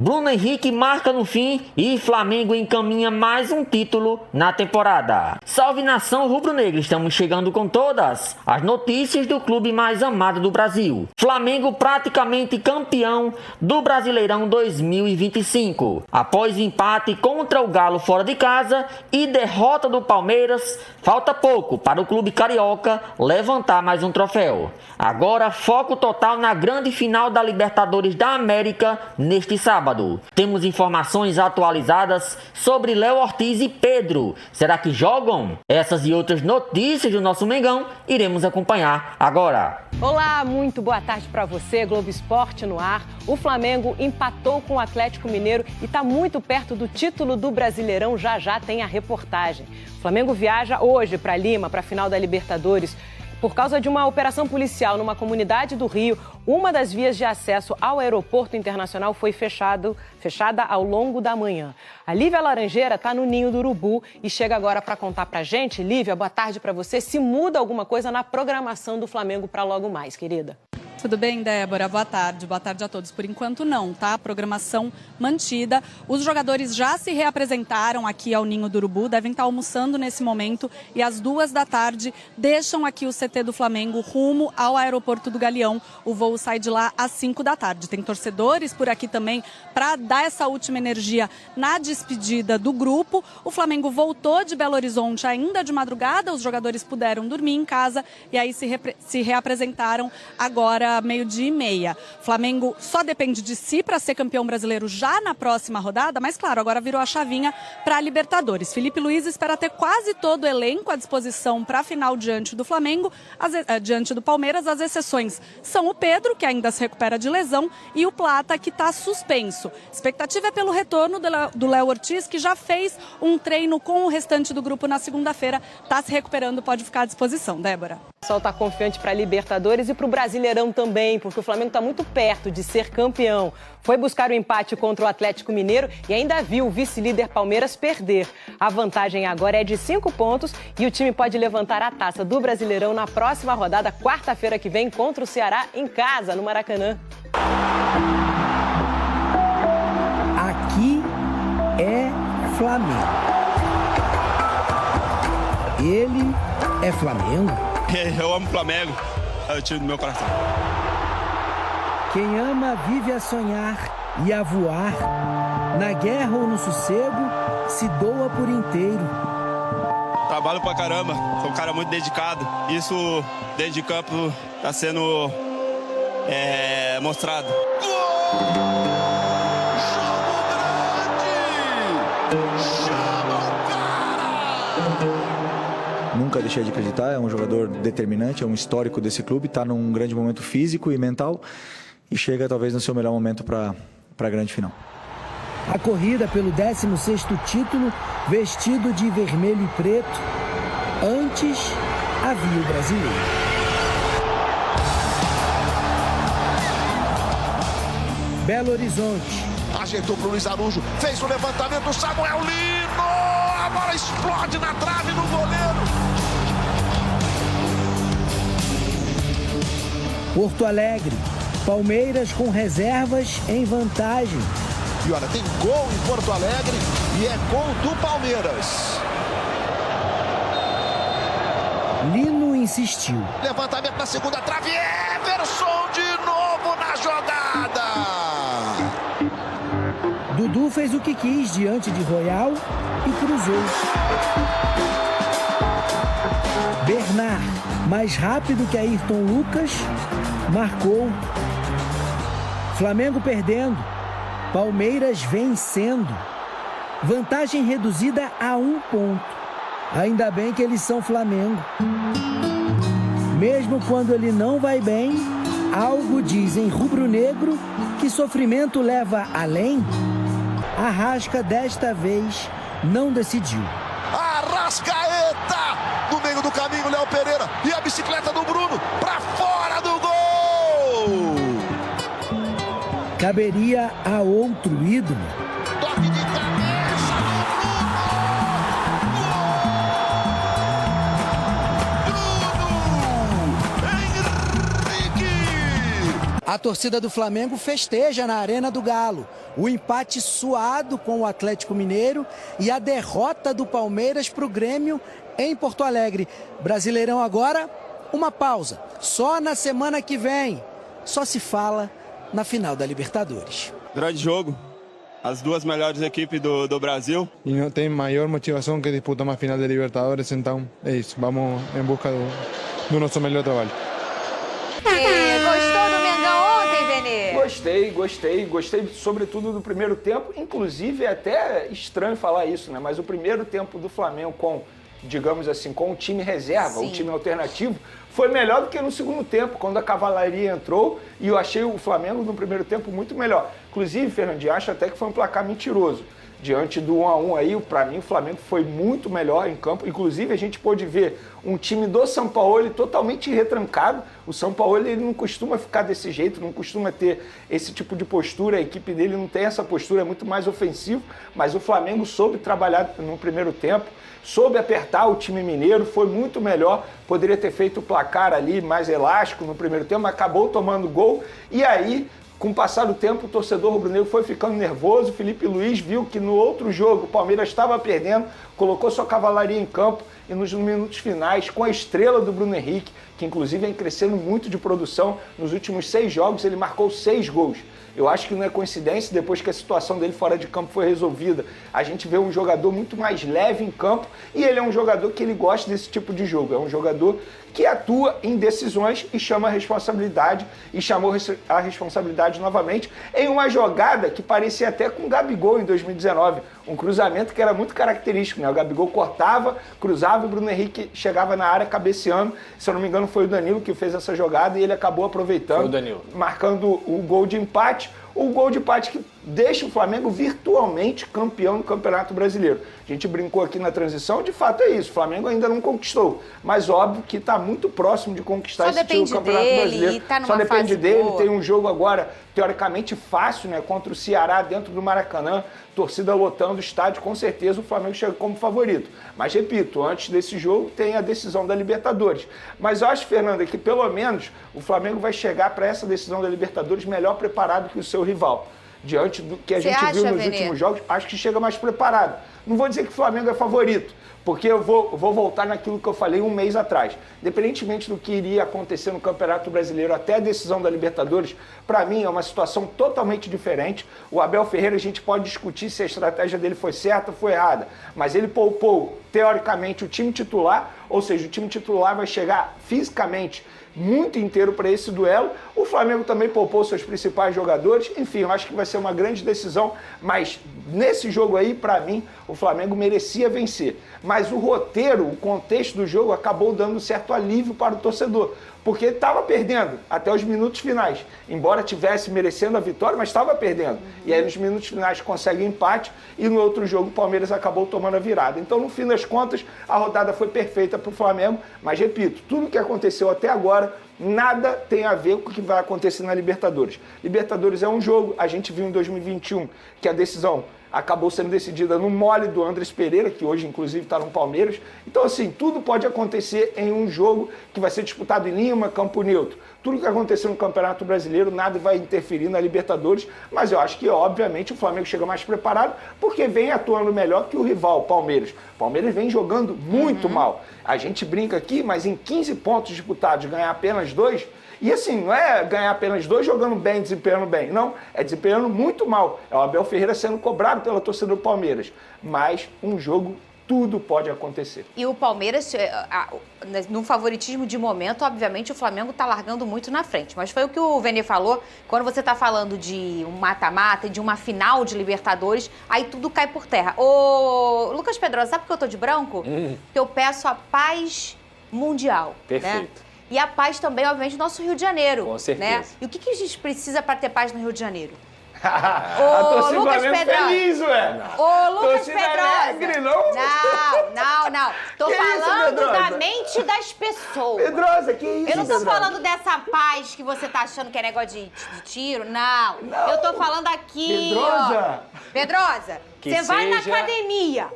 Bruno Henrique marca no fim e Flamengo encaminha mais um título na temporada. Salve nação rubro-negra, estamos chegando com todas as notícias do clube mais amado do Brasil. Flamengo praticamente campeão do Brasileirão 2025. Após empate contra o Galo fora de casa e derrota do Palmeiras, falta pouco para o clube carioca levantar mais um troféu. Agora foco total na grande final da Libertadores da América neste sábado. Temos informações atualizadas sobre Léo Ortiz e Pedro. Será que jogam? Essas e outras notícias do nosso Mengão iremos acompanhar agora. Olá, muito boa tarde para você, Globo Esporte no ar. O Flamengo empatou com o Atlético Mineiro e está muito perto do título do Brasileirão. Já tem a reportagem. O Flamengo viaja hoje para Lima, para a final da Libertadores. Por causa de uma operação policial numa comunidade do Rio, uma das vias de acesso ao aeroporto internacional foi fechada ao longo da manhã. A Lívia Laranjeira está no Ninho do Urubu e chega agora para contar para a gente. Lívia, boa tarde para você. Se muda alguma coisa na programação do Flamengo para logo mais, querida? Tudo bem, Débora? Boa tarde a todos. Por enquanto não, tá? A programação mantida. Os jogadores já se reapresentaram aqui ao Ninho do Urubu, devem estar almoçando nesse momento e às 14h deixam aqui o CT do Flamengo rumo ao aeroporto do Galeão. O voo sai de lá às 17h. Tem torcedores por aqui também para dar essa última energia na despedida do grupo. O Flamengo voltou de Belo Horizonte ainda de madrugada, os jogadores puderam dormir em casa e aí se reapresentaram agora 12h30. Flamengo só depende de si para ser campeão brasileiro já na próxima rodada, mas claro, agora virou a chavinha para a Libertadores. Felipe Luiz espera ter quase todo o elenco à disposição para a final diante do Flamengo, diante do Palmeiras. As exceções são o Pedro, que ainda se recupera de lesão, e o Plata, que está suspenso. Expectativa é pelo retorno do Léo Ortiz, que já fez um treino com o restante do grupo na segunda-feira, está se recuperando, pode ficar à disposição. Débora. O pessoal está confiante para a Libertadores e para o Brasileirão também, porque o Flamengo está muito perto de ser campeão. Foi buscar o empate contra o Atlético Mineiro e ainda viu o vice-líder Palmeiras perder. A vantagem agora é de 5 pontos e o time pode levantar a taça do Brasileirão na próxima rodada, quarta-feira que vem, contra o Ceará em casa, no Maracanã. Aqui é Flamengo. Ele é Flamengo. Eu amo o Flamengo, é o time do meu coração. Quem ama vive a sonhar e a voar. Na guerra ou no sossego, se doa por inteiro. Trabalho pra caramba, sou um cara muito dedicado. Isso, dentro de campo, tá sendo mostrado. Nunca deixei de acreditar, é um jogador determinante, é um histórico desse clube, está num grande momento físico e mental e chega talvez no seu melhor momento para a grande final. A corrida pelo 16º título, vestido de vermelho e preto. Antes havia o brasileiro. Belo Horizonte. Ajeitou para o Luiz Araújo, fez o levantamento, Samuel Lino! A bola explode na trave do goleiro. Porto Alegre. Palmeiras com reservas em vantagem. E olha, tem gol em Porto Alegre e é gol do Palmeiras. Lino insistiu. Levantamento na segunda trave, Everson de novo na jogada. Dudu fez o que quis diante de Royal e cruzou. Bernard, mais rápido que Ayrton Lucas, marcou. Flamengo perdendo, Palmeiras vencendo. Vantagem reduzida a 1 ponto. Ainda bem que eles são Flamengo. Mesmo quando ele não vai bem, algo diz em rubro-negro que sofrimento leva além. Arrasca desta vez não decidiu. Arrascaeta! No meio do caminho, Léo Pereira. E a bicicleta do Bruno para fora do gol! Caberia a outro ídolo. Toque de cabeça do Bruno! Henrique! A torcida do Flamengo festeja na Arena do Galo o empate suado com o Atlético Mineiro e a derrota do Palmeiras para o Grêmio em Porto Alegre. Brasileirão agora, uma pausa. Só na semana que vem. Só se fala na final da Libertadores. Grande jogo. As duas melhores equipes do Brasil. E não tem maior motivação que disputar uma final de Libertadores, então é isso. Vamos em busca do nosso melhor trabalho. Gostou do Mengão ontem, Vene? Gostei sobretudo do primeiro tempo. Inclusive, é até estranho falar isso, né? Mas o primeiro tempo do Flamengo com, digamos assim, com o time reserva, o time alternativo, foi melhor do que no segundo tempo, quando a cavalaria entrou, e eu achei o Flamengo no primeiro tempo muito melhor. Inclusive, Fernandinho, acho até que foi um placar mentiroso. Diante do 1-1 aí, para mim, o Flamengo foi muito melhor em campo. Inclusive, a gente pôde ver um time do Sampaoli totalmente retrancado. O Sampaoli, ele não costuma ficar desse jeito, não costuma ter esse tipo de postura. A equipe dele não tem essa postura, é muito mais ofensivo. Mas o Flamengo soube trabalhar no primeiro tempo, soube apertar o time mineiro, foi muito melhor. Poderia ter feito o placar ali mais elástico no primeiro tempo, mas acabou tomando gol. E aí, com o passar do tempo, o torcedor rubro-negro foi ficando nervoso. Felipe Luiz viu que no outro jogo o Palmeiras estava perdendo, colocou sua cavalaria em campo e nos minutos finais, com a estrela do Bruno Henrique, que inclusive vem crescendo muito de produção, nos últimos 6 jogos ele marcou 6 gols. Eu acho que não é coincidência, depois que a situação dele fora de campo foi resolvida, a gente vê um jogador muito mais leve em campo e ele é um jogador que ele gosta desse tipo de jogo. É um jogador que atua em decisões e chama a responsabilidade, e chamou a responsabilidade novamente em uma jogada que parecia até com o Gabigol em 2019, um cruzamento que era muito característico, né? O Gabigol cortava, cruzava e o Bruno Henrique chegava na área cabeceando. Se eu não me engano, foi o Danilo que fez essa jogada e ele acabou aproveitando, marcando o gol de empate. O gol de empate que deixa o Flamengo virtualmente campeão do Campeonato Brasileiro. A gente brincou aqui na transição, de fato é isso, o Flamengo ainda não conquistou, mas óbvio que está muito próximo de conquistar esse título do Campeonato Brasileiro. Só depende dele, tem um jogo agora teoricamente fácil, né, contra o Ceará dentro do Maracanã, torcida lotando o estádio, com certeza o Flamengo chega como favorito. Mas repito, antes desse jogo tem a decisão da Libertadores. Mas eu acho, Fernanda, que pelo menos o Flamengo vai chegar para essa decisão da Libertadores melhor preparado que o seu rival. Diante do que a gente viu nos últimos jogos, acho que chega mais preparado. Não vou dizer que o Flamengo é favorito, porque eu vou voltar naquilo que eu falei um mês atrás. Independentemente do que iria acontecer no Campeonato Brasileiro até a decisão da Libertadores, para mim é uma situação totalmente diferente. O Abel Ferreira, a gente pode discutir se a estratégia dele foi certa ou foi errada, mas ele poupou, teoricamente, o time titular, ou seja, o time titular vai chegar fisicamente muito inteiro para esse duelo. O Flamengo também poupou seus principais jogadores. Enfim, eu acho que vai ser uma grande decisão, mas nesse jogo aí, para mim, o Flamengo merecia vencer. Mas o roteiro, o contexto do jogo acabou dando certo alívio para o torcedor, porque estava perdendo até os minutos finais. Embora tivesse merecendo a vitória, mas estava perdendo. E aí nos minutos finais consegue o empate e no outro jogo o Palmeiras acabou tomando a virada. Então, no fim das contas, a rodada foi perfeita para o Flamengo, mas repito, tudo que aconteceu até agora nada tem a ver com o que vai acontecer na Libertadores. Libertadores é um jogo, a gente viu em 2021 que a decisão acabou sendo decidida no mole do Andrés Pereira, que hoje inclusive está no Palmeiras. Então assim, tudo pode acontecer em um jogo que vai ser disputado em Lima, campo neutro. Tudo que aconteceu no Campeonato Brasileiro, nada vai interferir na Libertadores, mas eu acho que obviamente o Flamengo chega mais preparado, porque vem atuando melhor que o rival, o Palmeiras. O Palmeiras vem jogando muito mal. A gente brinca aqui, mas em 15 pontos disputados, ganhar apenas 2, e assim, não é ganhar apenas 2 jogando bem, desempenhando bem. Não, é desempenhando muito mal. É o Abel Ferreira sendo cobrado pela torcida do Palmeiras. Mas um jogo, tudo pode acontecer. E o Palmeiras, no favoritismo de momento, obviamente o Flamengo está largando muito na frente. Mas foi o que o Vene falou, quando você está falando de um mata-mata, de uma final de Libertadores, aí tudo cai por terra. Ô, Lucas Pedrosa, sabe por que eu tô de branco? Porque eu peço a paz mundial. Perfeito. Né? E a paz também, obviamente, no nosso Rio de Janeiro. Com certeza. Né? E o que a gente precisa para ter paz no Rio de Janeiro? A torcida Lucas Flamengo feliz, ué. Ô, Lucas torcida Pedrosa. alegre, não? Não. Tô Que falando isso, da mente das pessoas. Pedrosa, que isso, Eu não tô Pedrosa? falando dessa paz que você tá achando que é negócio de tiro, não. Eu tô falando aqui, Pedrosa. ó. Pedrosa, você vai na academia.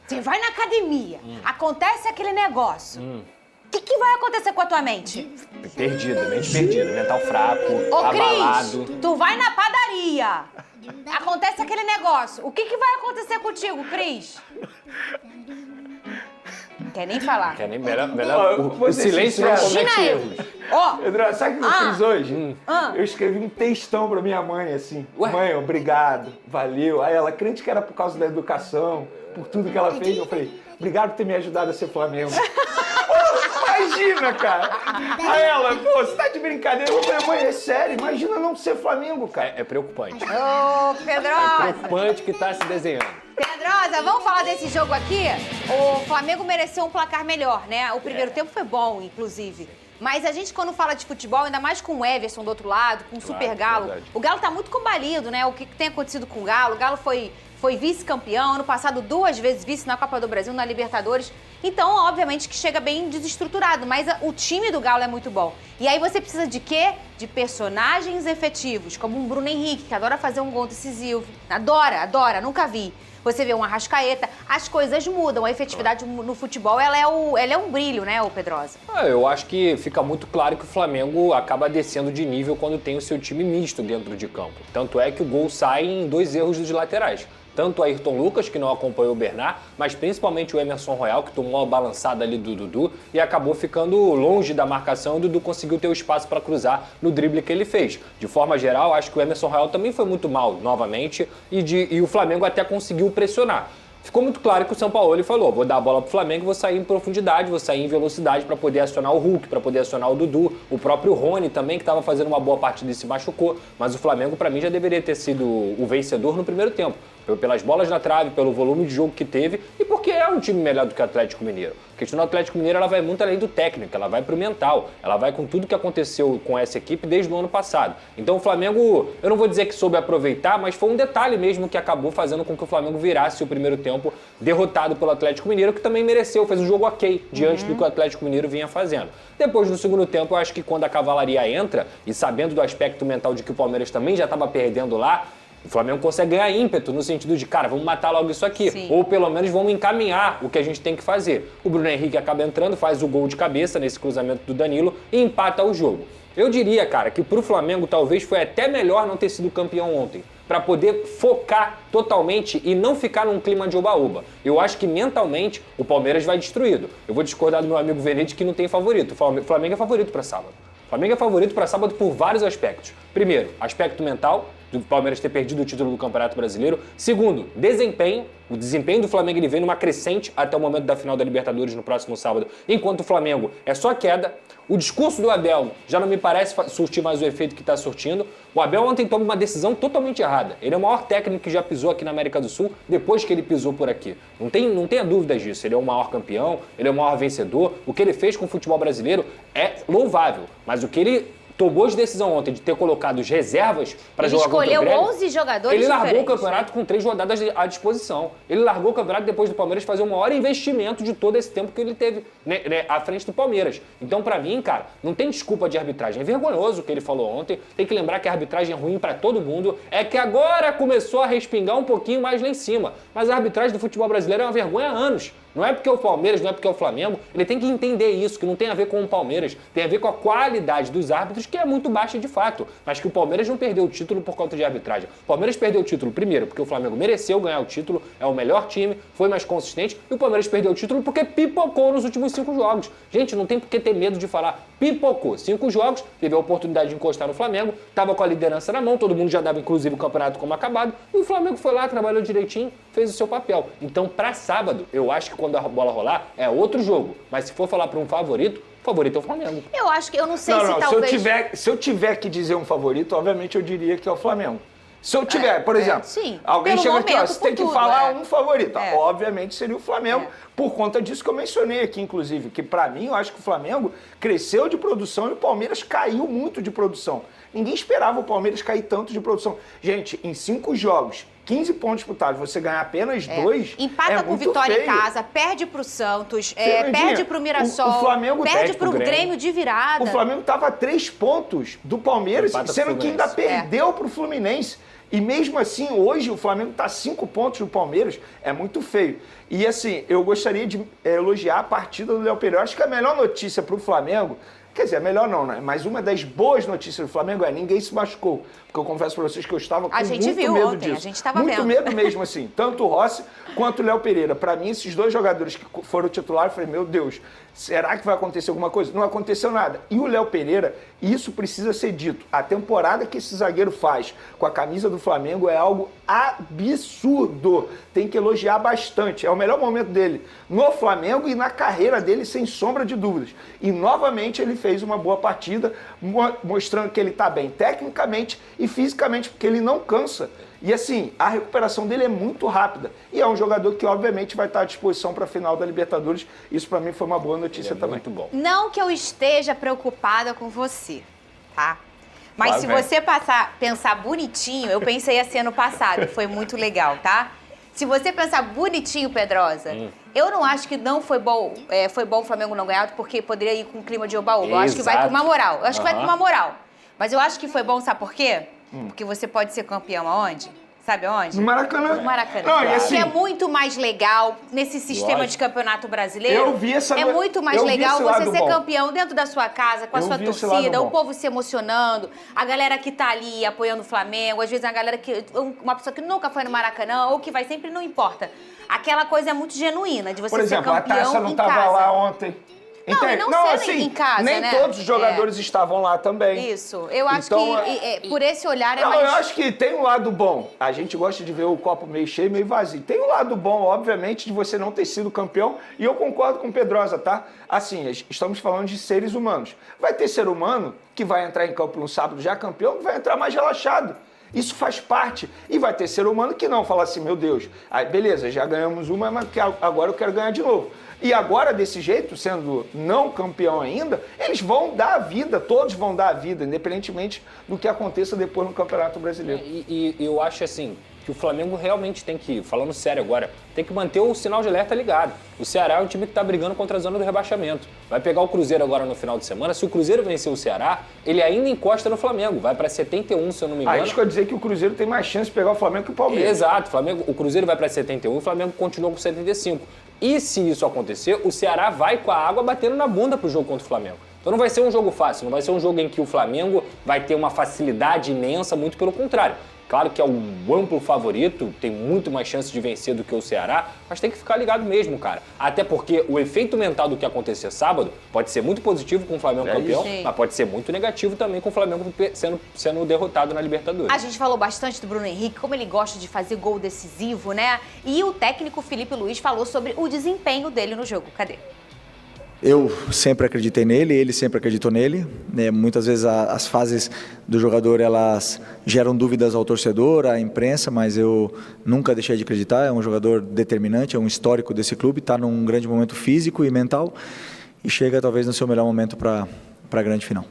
Você vai na academia. Acontece aquele negócio. O que vai acontecer com a tua mente? Perdida, mente perdida, mental fraco, Ô, abalado. Cris, tu vai na padaria. Acontece aquele negócio. O que vai acontecer contigo, Cris? Não quer nem falar. Quer nem melhor o silêncio não comete erros. Pedro, sabe o que eu fiz hoje? Eu escrevi um textão pra minha mãe, assim. Mãe, obrigado, valeu. Aí ela, crente que era por causa da educação, por tudo que ela fez, eu falei, obrigado por ter me ajudado a ser Flamengo. Imagina, cara. Aí ela, pô, você tá de brincadeira? Eu falei, mãe, é sério, imagina não ser Flamengo, cara. É preocupante. Ô, Pedrosa. É preocupante que tá se desenhando. Pedrosa, vamos falar desse jogo aqui? O Flamengo mereceu um placar melhor, né? O primeiro tempo foi bom, inclusive. Mas a gente, quando fala de futebol, ainda mais com o Everson do outro lado, com o Super Galo, verdade. o Galo tá muito combalido, né? O que tem acontecido com o Galo? O Galo foi vice-campeão, ano passado 2 vezes vice na Copa do Brasil, na Libertadores. Então, obviamente que chega bem desestruturado, mas o time do Galo é muito bom. E aí você precisa de quê? De personagens efetivos, como um Bruno Henrique, que adora fazer um gol decisivo. Adora, nunca vi. Você vê um Arrascaeta, as coisas mudam. A efetividade no futebol, ela é um brilho, né, ô Pedrosa? Eu acho que fica muito claro que o Flamengo acaba descendo de nível quando tem o seu time misto dentro de campo. Tanto é que o gol sai em 2 erros dos laterais. Tanto o Ayrton Lucas, que não acompanhou o Bernard, mas principalmente o Emerson Royal, que tomou uma balançada ali do Dudu e acabou ficando longe da marcação. O Dudu conseguiu ter o espaço para cruzar no drible que ele fez. De forma geral, acho que o Emerson Royal também foi muito mal novamente e o Flamengo até conseguiu pressionar. Ficou muito claro que o Sampaoli falou, vou dar a bola pro Flamengo, vou sair em profundidade, vou sair em velocidade para poder acionar o Hulk, para poder acionar o Dudu, o próprio Rony também, que estava fazendo uma boa partida e se machucou, mas o Flamengo para mim já deveria ter sido o vencedor no primeiro tempo, pelas bolas na trave, pelo volume de jogo que teve e porque é um time melhor do que o Atlético Mineiro. A questão do Atlético Mineiro, ela vai muito além do técnico, ela vai pro mental, ela vai com tudo que aconteceu com essa equipe desde o ano passado. Então o Flamengo, eu não vou dizer que soube aproveitar, mas foi um detalhe mesmo que acabou fazendo com que o Flamengo virasse o primeiro tempo derrotado pelo Atlético Mineiro, que também mereceu, fez um jogo ok diante do que o Atlético Mineiro vinha fazendo. Depois, no segundo tempo, eu acho que quando a cavalaria entra, e sabendo do aspecto mental de que o Palmeiras também já estava perdendo lá, o Flamengo consegue ganhar ímpeto no sentido de, cara, vamos matar logo isso aqui. Sim. Ou pelo menos vamos encaminhar o que a gente tem que fazer. O Bruno Henrique acaba entrando, faz o gol de cabeça nesse cruzamento do Danilo e empata o jogo. Eu diria, cara, que pro Flamengo talvez foi até melhor não ter sido campeão ontem, para poder focar totalmente e não ficar num clima de oba-oba. Eu acho que mentalmente o Palmeiras vai destruído. Eu vou discordar do meu amigo Venete que não tem favorito. O Flamengo é favorito para sábado. O Flamengo é favorito para sábado por vários aspectos. Primeiro, aspecto mental, do Palmeiras ter perdido o título do Campeonato Brasileiro. Segundo, desempenho. O desempenho do Flamengo ele vem numa crescente até o momento da final da Libertadores no próximo sábado, enquanto o Flamengo é só queda. O discurso do Abel já não me parece surtir mais o efeito que está surtindo. O Abel ontem toma uma decisão totalmente errada. Ele é o maior técnico que já pisou aqui na América do Sul depois que ele pisou por aqui. Não tenha dúvidas disso. Ele é o maior campeão, ele é o maior vencedor. O que ele fez com o futebol brasileiro é louvável, mas o que ele tomou de decisão ontem de ter colocado as reservas para jogar contra o Grêmio. Ele escolheu 11 jogadores Ele largou diferentes, o campeonato com 3 rodadas à disposição. Ele largou o campeonato depois do Palmeiras fazer o maior investimento de todo esse tempo que ele teve à frente do Palmeiras. Então, para mim, cara, não tem desculpa de arbitragem. É vergonhoso o que ele falou ontem. Tem que lembrar que a arbitragem é ruim para todo mundo. É que agora começou a respingar um pouquinho mais lá em cima. Mas a arbitragem do futebol brasileiro é uma vergonha há anos. Não é porque é o Palmeiras, não é porque é o Flamengo. Ele tem que entender isso, que não tem a ver com o Palmeiras. Tem a ver com a qualidade dos árbitros, que é muito baixa de fato. Mas que o Palmeiras não perdeu o título por conta de arbitragem. O Palmeiras perdeu o título, primeiro, porque o Flamengo mereceu ganhar o título, é o melhor time, foi mais consistente. E o Palmeiras perdeu o título porque pipocou nos últimos 5 jogos. Gente, não tem por que ter medo de falar pipocou. 5 jogos, teve a oportunidade de encostar no Flamengo, estava com a liderança na mão, todo mundo já dava, inclusive, o campeonato como acabado. E o Flamengo foi lá, trabalhou direitinho, fez o seu papel. Então, para sábado, eu acho que quando a bola rolar, é outro jogo. Mas se for falar para um favorito, o favorito é o Flamengo. Eu acho que, eu não sei se talvez... Se eu tiver que dizer um favorito, obviamente eu diria que é o Flamengo. Se eu tiver, por exemplo, sim, alguém chega aqui, ó, você tem que falar um favorito. É. Obviamente seria o Flamengo, por conta disso que eu mencionei aqui, inclusive, que pra mim eu acho que o Flamengo cresceu de produção e o Palmeiras caiu muito de produção. Ninguém esperava o Palmeiras cair tanto de produção. Gente, em 5 jogos, 15 pontos disputados, você ganhar apenas 2, empata com Vitória feio. em casa, perde pro Santos, Fernandinha, perde pro Mirassol, o Flamengo perde pro Grêmio de virada. O Flamengo tava a 3 pontos do Palmeiras, sendo que ainda perdeu pro Fluminense. E mesmo assim, hoje o Flamengo está a 5 pontos do Palmeiras, é muito feio. E assim, eu gostaria de elogiar a partida do Léo Pereira. Acho que a melhor notícia para o Flamengo, quer dizer, melhor não, né? Mas uma das boas notícias do Flamengo é ninguém se machucou. Porque eu confesso para vocês que eu estava com muito medo disso. A gente estava vendo. Muito medo mesmo, assim. Tanto o Rossi quanto o Léo Pereira. Para mim, esses dois jogadores que foram titulares, eu falei, meu Deus, será que vai acontecer alguma coisa? Não aconteceu nada. E o Léo Pereira, isso precisa ser dito. A temporada que esse zagueiro faz com a camisa do Flamengo é algo absurdo. Tem que elogiar bastante. É o melhor momento dele no Flamengo e na carreira dele, sem sombra de dúvidas. E, novamente, ele fez uma boa partida, mostrando que ele está bem tecnicamente e fisicamente, porque ele não cansa. E assim, a recuperação dele é muito rápida. E é um jogador que, obviamente, vai estar à disposição para a final da Libertadores. Isso, para mim, foi uma boa notícia também. Muito bom. Não que eu esteja preocupada com você, tá? Mas se você pensar bonitinho, eu pensei assim ano passado, foi muito legal, tá? Se você pensar bonitinho, Pedrosa, eu não acho que não foi bom, foi bom o Flamengo não ganhar, porque poderia ir com um clima de oba-oba. Eu acho que vai com uma moral. Eu acho que vai com uma moral. Mas eu acho que foi bom, sabe por quê? Porque você pode ser campeão aonde? Sabe aonde? No Maracanã. No Maracanã. Não, e assim, que é muito mais legal nesse sistema de campeonato brasileiro. Eu vi essa É muito mais legal você ser bom. campeão dentro da sua casa, com a sua torcida, o povo se emocionando, a galera que tá ali apoiando o Flamengo, às vezes a galera que. Uma pessoa que nunca foi no Maracanã ou que vai sempre, não importa. Aquela coisa é muito genuína de você por exemplo, ser campeão a Taça não em estava casa. lá ontem. Não, assim, em casa, nem né? todos os jogadores estavam lá também. Isso. Eu acho Então, que por esse olhar é não, mais... eu acho que tem um lado bom. A gente gosta de ver o copo meio cheio, meio vazio. Tem um lado bom, obviamente, de você não ter sido campeão. E eu concordo com o Pedrosa, tá? Assim, estamos falando de seres humanos. Vai ter ser humano que vai entrar em campo no sábado já campeão, que vai entrar mais relaxado. Isso faz parte. E vai ter ser humano que não fala assim, meu Deus, aí, beleza, já ganhamos uma, mas agora eu quero ganhar de novo. E agora, desse jeito, sendo não campeão ainda, eles vão dar a vida, todos vão dar a vida, independentemente do que aconteça depois no Campeonato Brasileiro. E eu acho assim, que o Flamengo realmente tem que, falando sério agora, tem que manter o sinal de alerta ligado. O Ceará é um time que está brigando contra a zona do rebaixamento. Vai pegar o Cruzeiro agora no final de semana. Se o Cruzeiro vencer o Ceará, ele ainda encosta no Flamengo. Vai para 71, se eu não me engano. Isso quer dizer que o Cruzeiro tem mais chance de pegar o Flamengo que o Palmeiras. Exato. O Cruzeiro vai para 71 e o Flamengo continua com 75. E se isso acontecer, o Ceará vai com a água batendo na bunda pro jogo contra o Flamengo. Então não vai ser um jogo fácil, não vai ser um jogo em que o Flamengo vai ter uma facilidade imensa, muito pelo contrário. Claro que é um amplo favorito, tem muito mais chance de vencer do que o Ceará, mas tem que ficar ligado mesmo, cara. Até porque o efeito mental do que acontecer sábado pode ser muito positivo com o Flamengo campeão, mas pode ser muito negativo também com o Flamengo sendo derrotado na Libertadores. A gente falou bastante do Bruno Henrique, como ele gosta de fazer gol decisivo, né? E o técnico Felipe Luiz falou sobre o desempenho dele no jogo. Cadê? Eu sempre acreditei nele, ele sempre acreditou nele. Muitas vezes as fases do jogador elas geram dúvidas ao torcedor, à imprensa, mas eu nunca deixei de acreditar. É um jogador determinante, é um histórico desse clube, está num grande momento físico e mental e chega talvez no seu melhor momento para a grande final.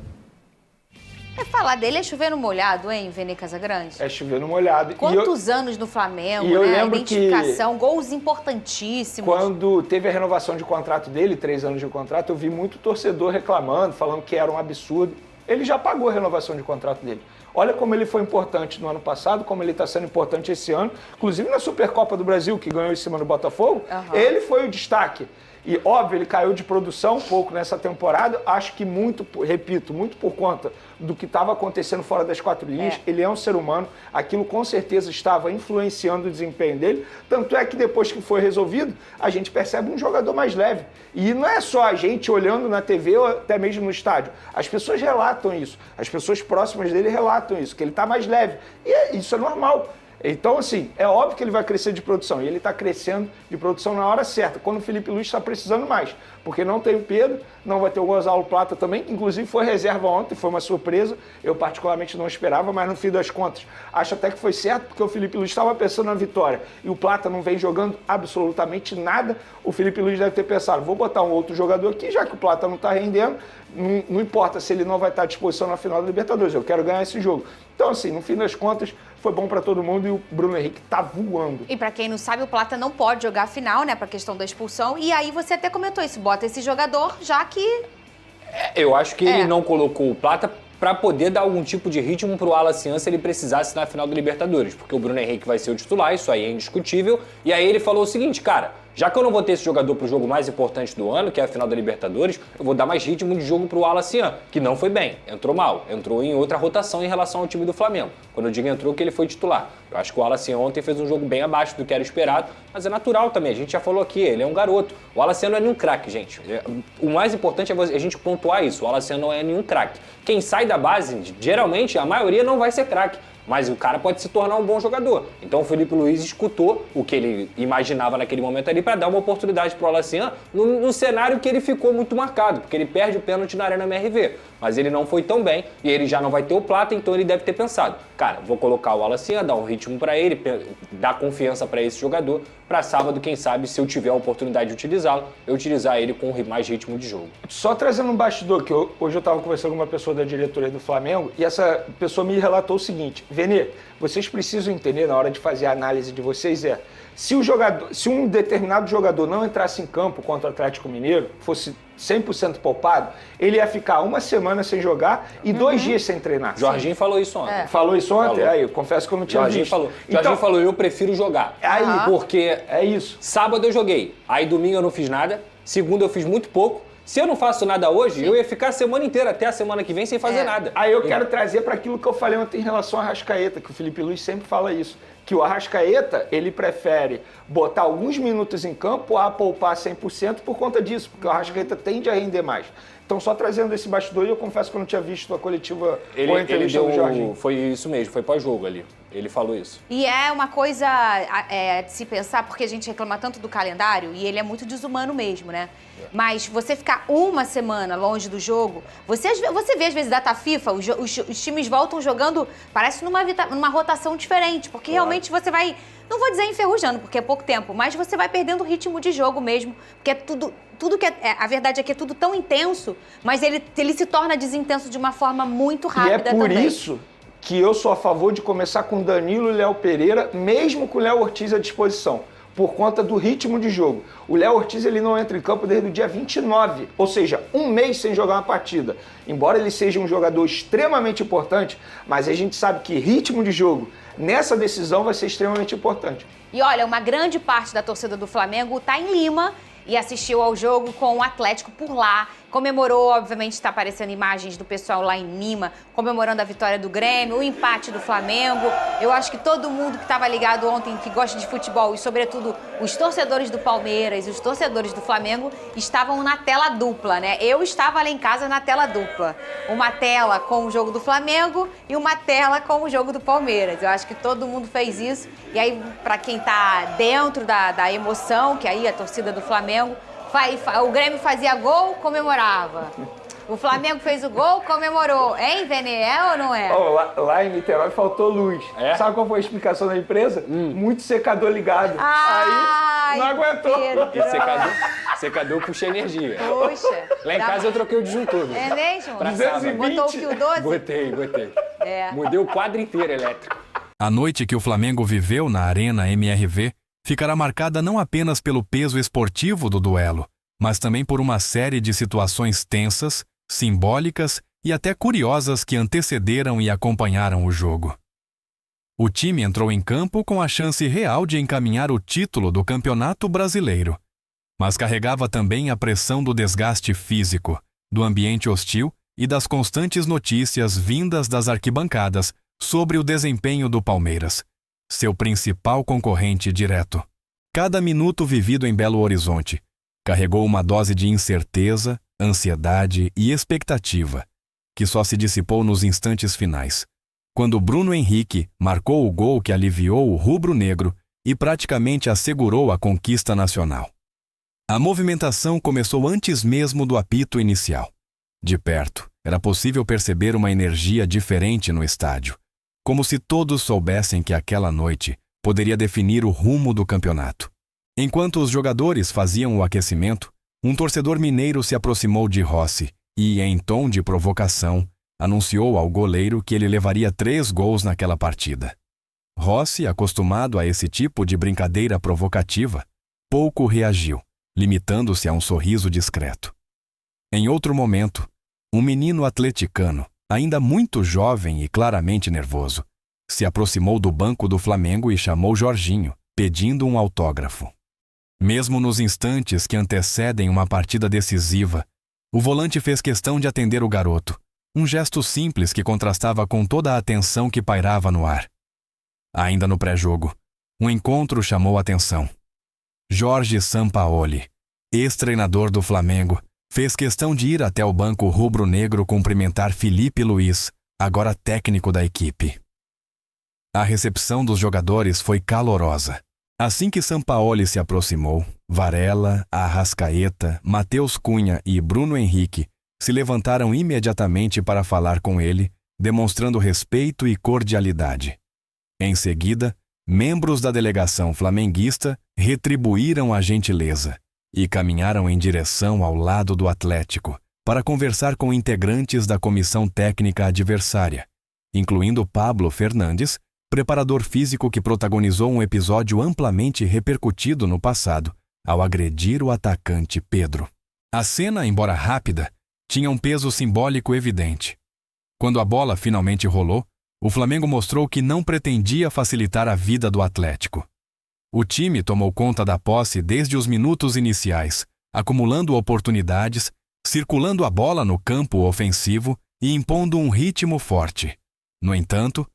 Falar dele é chover no molhado, hein, Vene Casagrande? É chover no molhado. Quantos anos no Flamengo, eu né? Lembro identificação, gols importantíssimos. Quando teve a renovação de contrato dele, 3 anos de contrato, eu vi muito torcedor reclamando, falando que era um absurdo. Ele já pagou a renovação de contrato dele. Olha como ele foi importante no ano passado, como ele está sendo importante esse ano. Inclusive na Supercopa do Brasil, que ganhou em cima do Botafogo, ele foi o destaque. E, óbvio, ele caiu de produção um pouco nessa temporada, acho que muito por conta do que estava acontecendo fora das 4 linhas. Ele é um ser humano, aquilo com certeza estava influenciando o desempenho dele, tanto é que depois que foi resolvido, a gente percebe um jogador mais leve. E não é só a gente olhando na TV ou até mesmo no estádio, as pessoas relatam isso, as pessoas próximas dele relatam isso, que ele está mais leve, e isso é normal. Então, assim, é óbvio que ele vai crescer de produção. E ele está crescendo de produção na hora certa, quando o Felipe Luiz está precisando mais. Porque não tem o Pedro, não vai ter o Gonzalo Plata também, que inclusive foi reserva ontem, foi uma surpresa. Eu particularmente não esperava, mas no fim das contas, acho até que foi certo, porque o Felipe Luiz estava pensando na vitória. E o Plata não vem jogando absolutamente nada. O Felipe Luiz deve ter pensado, vou botar um outro jogador aqui, já que o Plata não está rendendo. Não importa se ele não vai estar à disposição na final da Libertadores, eu quero ganhar esse jogo. Então, assim, no fim das contas, foi bom para todo mundo e o Bruno Henrique tá voando. E para quem não sabe, o Plata não pode jogar a final, né, pra questão da expulsão. E aí você até comentou isso, bota esse jogador, já que... Eu acho que ele não colocou o Plata para poder dar algum tipo de ritmo para o Alacian se ele precisasse na final do Libertadores, porque o Bruno Henrique vai ser o titular, isso aí é indiscutível, e aí ele falou o seguinte, cara, já que eu não vou ter esse jogador pro jogo mais importante do ano, que é a final da Libertadores, eu vou dar mais ritmo de jogo pro Alacian, que não foi bem, entrou mal, entrou em outra rotação em relação ao time do Flamengo. Quando eu digo entrou, que ele foi titular. Eu acho que o Alacian ontem fez um jogo bem abaixo do que era esperado, mas é natural também, a gente já falou aqui, ele é um garoto. O Alacian não é nenhum craque, gente. O mais importante é a gente pontuar isso, o Alacian não é nenhum craque. Quem sai da base, geralmente, a maioria não vai ser craque. Mas o cara pode se tornar um bom jogador. Então o Felipe Luiz escutou o que ele imaginava naquele momento ali para dar uma oportunidade para o Alacian no cenário que ele ficou muito marcado, porque ele perde o pênalti na Arena MRV. Mas ele não foi tão bem e ele já não vai ter o Plata, então ele deve ter pensado, cara, vou colocar o Alacian, dar um ritmo para ele, dar confiança para esse jogador, para sábado, quem sabe, se eu tiver a oportunidade de utilizá-lo, eu utilizar ele com mais ritmo de jogo. Só trazendo um bastidor, que hoje eu estava conversando com uma pessoa da diretoria do Flamengo e essa pessoa me relatou o seguinte, Vene, vocês precisam entender na hora de fazer a análise de vocês se um determinado jogador não entrasse em campo contra o Atlético Mineiro, fosse 100% poupado, ele ia ficar uma semana sem jogar e 2 dias sem treinar. Jorginho falou isso ontem. Falou isso ontem? Falou. Aí, eu confesso que eu não tinha Jorginho visto. falou. Jorginho falou, eu prefiro jogar. Aí, porque é isso. Sábado eu joguei, aí domingo eu não fiz nada, segunda eu fiz muito pouco. Se eu não faço nada hoje, eu ia ficar a semana inteira, até a semana que vem, sem fazer nada. Aí eu quero trazer para aquilo que eu falei ontem em relação ao Arrascaeta, que o Felipe Luiz sempre fala isso, que o Arrascaeta, ele prefere botar alguns minutos em campo a poupar 100% por conta disso, porque o Arrascaeta tende a render mais. Então, só trazendo esse bastidor, eu confesso que eu não tinha visto a coletiva ou a entrevista do Jorginho. Foi isso mesmo, foi pós-jogo ali. Ele falou isso. E é uma coisa de se pensar, porque a gente reclama tanto do calendário, e ele é muito desumano mesmo, né? Mas você ficar uma semana longe do jogo, você vê às vezes data FIFA, os times voltam jogando, parece numa rotação diferente, porque realmente você vai, não vou dizer enferrujando, porque é pouco tempo, mas você vai perdendo o ritmo de jogo mesmo, porque é tudo que a verdade é que é tudo tão intenso, mas ele se torna desintenso de uma forma muito rápida também. E é por isso que eu sou a favor de começar com Danilo e Léo Pereira, mesmo com o Léo Ortiz à disposição, por conta do ritmo de jogo. O Léo Ortiz ele não entra em campo desde o dia 29, ou seja, 1 mês sem jogar uma partida. Embora ele seja um jogador extremamente importante, mas a gente sabe que ritmo de jogo nessa decisão vai ser extremamente importante. E olha, uma grande parte da torcida do Flamengo está em Lima e assistiu ao jogo com o Atlético por lá. Comemorou, obviamente, está aparecendo imagens do pessoal lá em Lima, comemorando a vitória do Grêmio, o empate do Flamengo. Eu acho que todo mundo que estava ligado ontem, que gosta de futebol, e sobretudo os torcedores do Palmeiras e os torcedores do Flamengo, estavam na tela dupla, né? Eu estava lá em casa na tela dupla. Uma tela com o jogo do Flamengo e uma tela com o jogo do Palmeiras. Eu acho que todo mundo fez isso. E aí, para quem está dentro da emoção, que aí a torcida do Flamengo, o Grêmio fazia gol, comemorava. O Flamengo fez o gol, comemorou. Hein, Vene? É ou não é? Lá em Niterói faltou luz. Sabe qual foi a explicação da empresa? Muito secador ligado. Aí não aguentou. Secador puxa energia. Poxa. Lá em casa eu troquei o disjuntor. É mesmo? 220. Botou o fio 12? Botei. Mudei o quadro inteiro elétrico. A noite que o Flamengo viveu na Arena MRV ficará marcada não apenas pelo peso esportivo do duelo, mas também por uma série de situações tensas, simbólicas e até curiosas que antecederam e acompanharam o jogo. O time entrou em campo com a chance real de encaminhar o título do Campeonato Brasileiro, mas carregava também a pressão do desgaste físico, do ambiente hostil e das constantes notícias vindas das arquibancadas sobre o desempenho do Palmeiras, seu principal concorrente direto. Cada minuto vivido em Belo Horizonte carregou uma dose de incerteza, ansiedade e expectativa, que só se dissipou nos instantes finais, quando Bruno Henrique marcou o gol que aliviou o rubro-negro e praticamente assegurou a conquista nacional. A movimentação começou antes mesmo do apito inicial. De perto, era possível perceber uma energia diferente no estádio, como se todos soubessem que aquela noite poderia definir o rumo do campeonato. Enquanto os jogadores faziam o aquecimento, um torcedor mineiro se aproximou de Rossi e, em tom de provocação, anunciou ao goleiro que ele levaria 3 gols naquela partida. Rossi, acostumado a esse tipo de brincadeira provocativa, pouco reagiu, limitando-se a um sorriso discreto. Em outro momento, um menino atleticano, ainda muito jovem e claramente nervoso, se aproximou do banco do Flamengo e chamou Jorginho, pedindo um autógrafo. Mesmo nos instantes que antecedem uma partida decisiva, o volante fez questão de atender o garoto, um gesto simples que contrastava com toda a atenção que pairava no ar. Ainda no pré-jogo, um encontro chamou a atenção. Jorge Sampaoli, ex-treinador do Flamengo, fez questão de ir até o banco rubro-negro cumprimentar Filipe Luís, agora técnico da equipe. A recepção dos jogadores foi calorosa. Assim que Sampaoli se aproximou, Varela, Arrascaeta, Matheus Cunha e Bruno Henrique se levantaram imediatamente para falar com ele, demonstrando respeito e cordialidade. Em seguida, membros da delegação flamenguista retribuíram a gentileza e caminharam em direção ao lado do Atlético para conversar com integrantes da comissão técnica adversária, incluindo Pablo Fernandes, preparador físico que protagonizou um episódio amplamente repercutido no passado ao agredir o atacante Pedro. A cena, embora rápida, tinha um peso simbólico evidente. Quando a bola finalmente rolou, o Flamengo mostrou que não pretendia facilitar a vida do Atlético. O time tomou conta da posse desde os minutos iniciais, acumulando oportunidades, circulando a bola no campo ofensivo e impondo um ritmo forte. No entanto,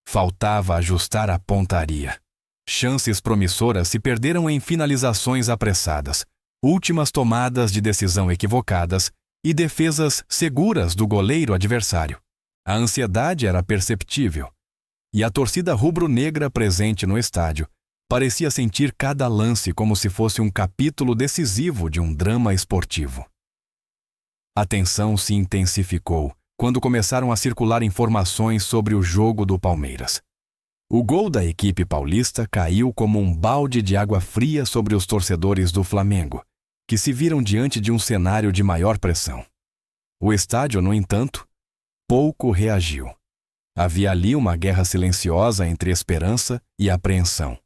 faltava ajustar a pontaria. Chances promissoras se perderam em finalizações apressadas, últimas tomadas de decisão equivocadas e defesas seguras do goleiro adversário. A ansiedade era perceptível, e a torcida rubro-negra presente no estádio parecia sentir cada lance como se fosse um capítulo decisivo de um drama esportivo. A tensão se intensificou quando começaram a circular informações sobre o jogo do Palmeiras. O gol da equipe paulista caiu como um balde de água fria sobre os torcedores do Flamengo, que se viram diante de um cenário de maior pressão. O estádio, no entanto, pouco reagiu. Havia ali uma guerra silenciosa entre esperança e apreensão.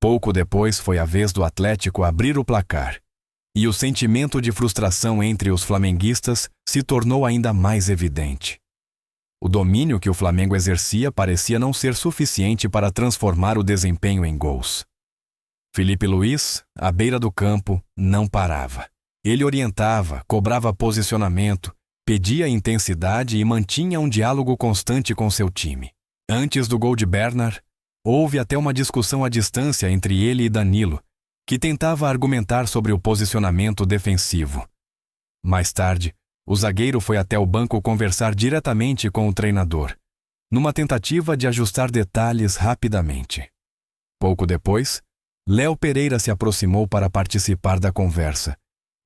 Pouco depois foi a vez do Atlético abrir o placar, e o sentimento de frustração entre os flamenguistas se tornou ainda mais evidente. O domínio que o Flamengo exercia parecia não ser suficiente para transformar o desempenho em gols. Filipe Luís, à beira do campo, não parava. Ele orientava, cobrava posicionamento, pedia intensidade e mantinha um diálogo constante com seu time. Antes do gol de Bernard, houve até uma discussão à distância entre ele e Danilo, que tentava argumentar sobre o posicionamento defensivo. Mais tarde, o zagueiro foi até o banco conversar diretamente com o treinador, numa tentativa de ajustar detalhes rapidamente. Pouco depois, Léo Pereira se aproximou para participar da conversa,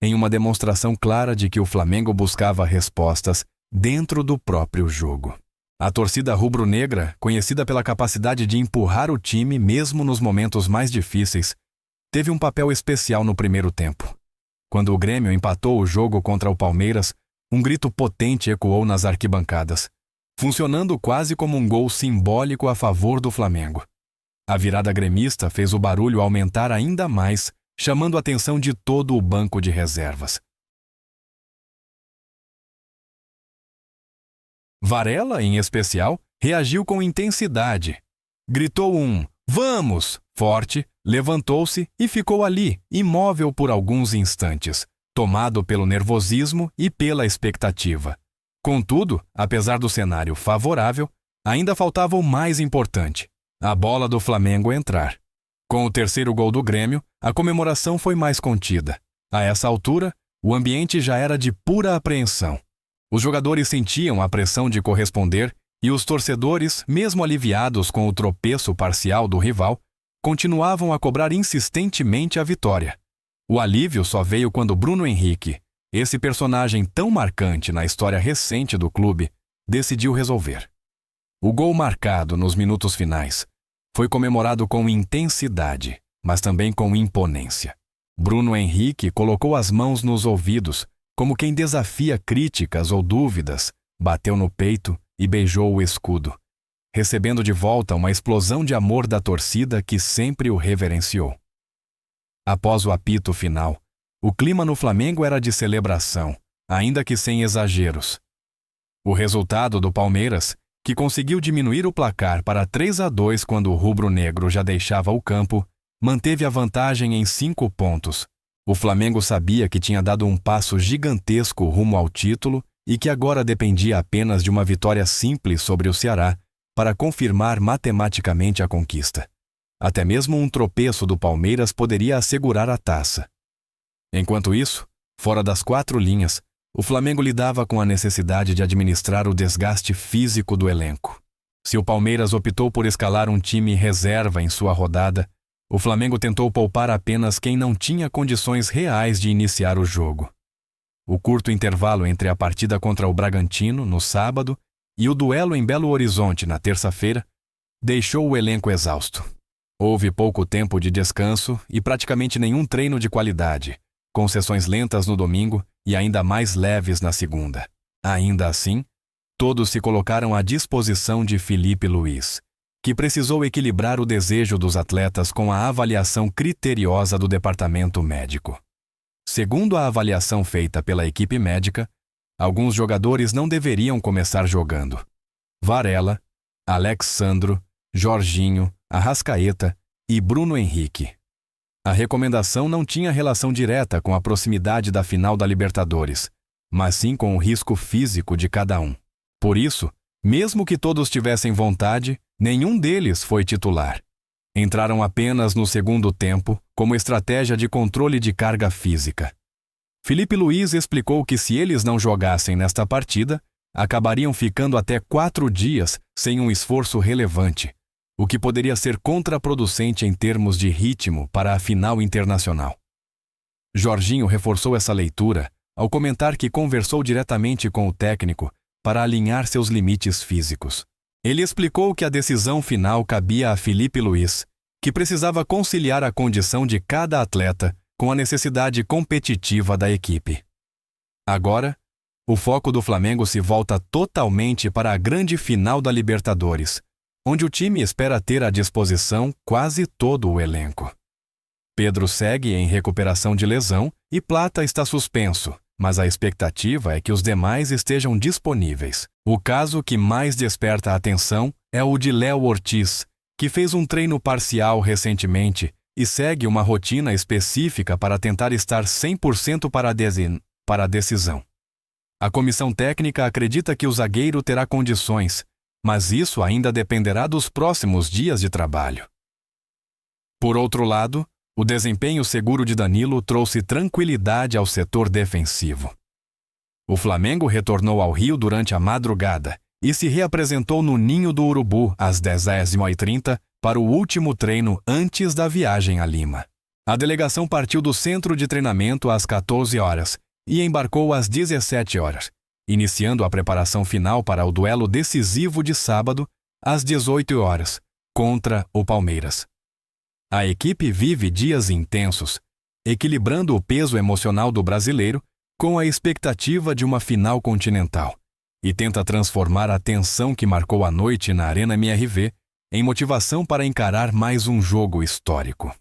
em uma demonstração clara de que o Flamengo buscava respostas dentro do próprio jogo. A torcida rubro-negra, conhecida pela capacidade de empurrar o time mesmo nos momentos mais difíceis, teve um papel especial no primeiro tempo. Quando o Grêmio empatou o jogo contra o Palmeiras, um grito potente ecoou nas arquibancadas, funcionando quase como um gol simbólico a favor do Flamengo. A virada gremista fez o barulho aumentar ainda mais, chamando a atenção de todo o banco de reservas. Varela, em especial, reagiu com intensidade. Gritou um "Vamos!" forte, levantou-se e ficou ali, imóvel por alguns instantes, tomado pelo nervosismo e pela expectativa. Contudo, apesar do cenário favorável, ainda faltava o mais importante: a bola do Flamengo entrar. Com o terceiro gol do Grêmio, a comemoração foi mais contida. A essa altura, o ambiente já era de pura apreensão. Os jogadores sentiam a pressão de corresponder e os torcedores, mesmo aliviados com o tropeço parcial do rival, continuavam a cobrar insistentemente a vitória. O alívio só veio quando Bruno Henrique, esse personagem tão marcante na história recente do clube, decidiu resolver. O gol marcado nos minutos finais foi comemorado com intensidade, mas também com imponência. Bruno Henrique colocou as mãos nos ouvidos, como quem desafia críticas ou dúvidas, bateu no peito e beijou o escudo, recebendo de volta uma explosão de amor da torcida que sempre o reverenciou. Após o apito final, o clima no Flamengo era de celebração, ainda que sem exageros. O resultado do Palmeiras, que conseguiu diminuir o placar para 3-2 quando o rubro-negro já deixava o campo, manteve a vantagem em 5 pontos. O Flamengo sabia que tinha dado um passo gigantesco rumo ao título e que agora dependia apenas de uma vitória simples sobre o Ceará para confirmar matematicamente a conquista. Até mesmo um tropeço do Palmeiras poderia assegurar a taça. Enquanto isso, fora das 4 linhas, o Flamengo lidava com a necessidade de administrar o desgaste físico do elenco. Se o Palmeiras optou por escalar um time reserva em sua rodada, o Flamengo tentou poupar apenas quem não tinha condições reais de iniciar o jogo. O curto intervalo entre a partida contra o Bragantino, no sábado, e o duelo em Belo Horizonte, na terça-feira, deixou o elenco exausto. Houve pouco tempo de descanso e praticamente nenhum treino de qualidade, com sessões lentas no domingo e ainda mais leves na segunda. Ainda assim, todos se colocaram à disposição de Filipe Luís, que precisou equilibrar o desejo dos atletas com a avaliação criteriosa do departamento médico. Segundo a avaliação feita pela equipe médica, alguns jogadores não deveriam começar jogando. Varela, Alex Sandro, Jorginho, Arrascaeta e Bruno Henrique. A recomendação não tinha relação direta com a proximidade da final da Libertadores, mas sim com o risco físico de cada um. Por isso, mesmo que todos tivessem vontade, nenhum deles foi titular. Entraram apenas no segundo tempo, como estratégia de controle de carga física. Filipe Luís explicou que se eles não jogassem nesta partida, acabariam ficando até 4 dias sem um esforço relevante, o que poderia ser contraproducente em termos de ritmo para a final internacional. Jorginho reforçou essa leitura ao comentar que conversou diretamente com o técnico para alinhar seus limites físicos. Ele explicou que a decisão final cabia a Filipe Luís, que precisava conciliar a condição de cada atleta com a necessidade competitiva da equipe. Agora, o foco do Flamengo se volta totalmente para a grande final da Libertadores, onde o time espera ter à disposição quase todo o elenco. Pedro segue em recuperação de lesão e Plata está suspenso, mas a expectativa é que os demais estejam disponíveis. O caso que mais desperta a atenção é o de Léo Ortiz, que fez um treino parcial recentemente e segue uma rotina específica para tentar estar 100% para a decisão. A comissão técnica acredita que o zagueiro terá condições, mas isso ainda dependerá dos próximos dias de trabalho. Por outro lado, o desempenho seguro de Danilo trouxe tranquilidade ao setor defensivo. O Flamengo retornou ao Rio durante a madrugada e se reapresentou no Ninho do Urubu às 10h30 para o último treino antes da viagem a Lima. A delegação partiu do centro de treinamento às 14 horas e embarcou às 17 horas, iniciando a preparação final para o duelo decisivo de sábado, às 18 horas, contra o Palmeiras. A equipe vive dias intensos, equilibrando o peso emocional do brasileiro com a expectativa de uma final continental, e tenta transformar a tensão que marcou a noite na Arena MRV em motivação para encarar mais um jogo histórico.